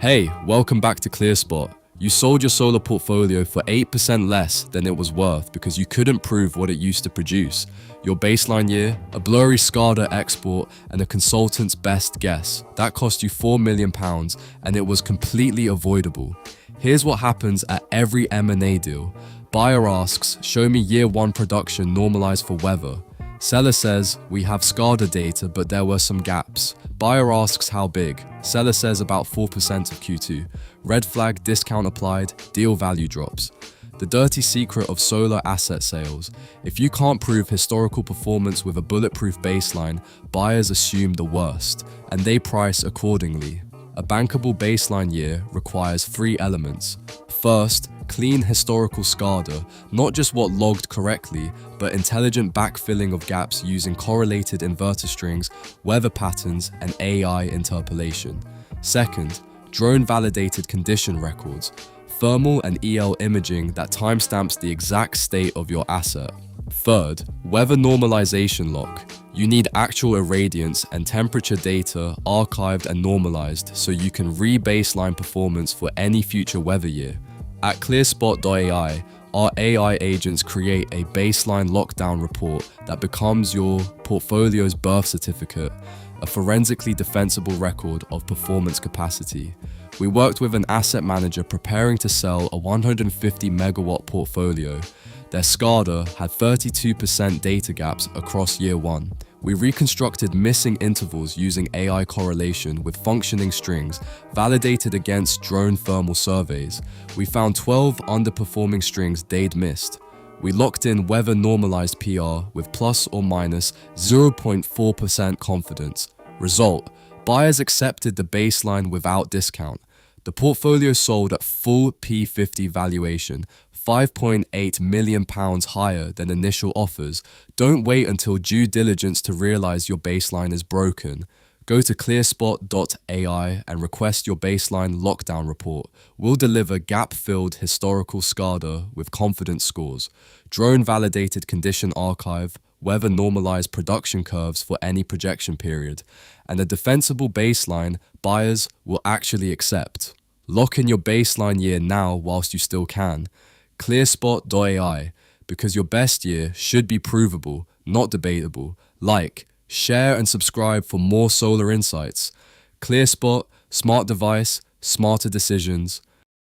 Hey, welcome back to ClearSpot. You sold your solar portfolio for 8% less than it was worth because you couldn't prove what it used to produce. Your baseline year, a blurry SCADA export, and a consultant's best guess. That cost you £4 million and it was completely avoidable. Here's what happens at every M&A deal. Buyer asks, show me year one production normalized for weather. Seller says, we have SCADA data, but there were some gaps. Buyer asks how big. Seller says about 4% of Q2. Red flag, discount applied, deal value drops. The dirty secret of solar asset sales. If you can't prove historical performance with a bulletproof baseline, buyers assume the worst, and they price accordingly. A bankable baseline year requires 3 elements. First, clean historical SCADA, not just what logged correctly, but intelligent backfilling of gaps using correlated inverter strings, weather patterns, and AI interpolation. Second, drone-validated condition records, thermal and EL imaging that timestamps the exact state of your asset. Third, weather normalization lock. You need actual irradiance and temperature data archived and normalized so you can re-baseline performance for any future weather year. At ClearSpot AI, our AI agents create a baseline lockdown report that becomes your portfolio's birth certificate, a forensically defensible record of performance capacity. We worked with an asset manager preparing to sell a 150 megawatt portfolio. Their SCADA had 32% data gaps across year one. We reconstructed missing intervals using AI correlation with functioning strings validated against drone thermal surveys. We found 12 underperforming strings they'd missed. We locked in weather normalized PR with plus or minus 0.4% confidence. Result, buyers accepted the baseline without discount. The portfolio sold at full P50 valuation, £5.8 million higher than initial offers. Don't wait until due diligence to realize your baseline is broken. Go to ClearSpot AI and request your baseline lockdown report. We'll deliver gap-filled historical SCADA with confidence scores, drone-validated condition archive, weather-normalized production curves for any projection period, and a defensible baseline buyers will actually accept. Lock in your baseline year now whilst you still can. ClearSpot AI, because your best year should be provable, not debatable. Like, share and subscribe for more solar insights. ClearSpot, smart device, smarter decisions.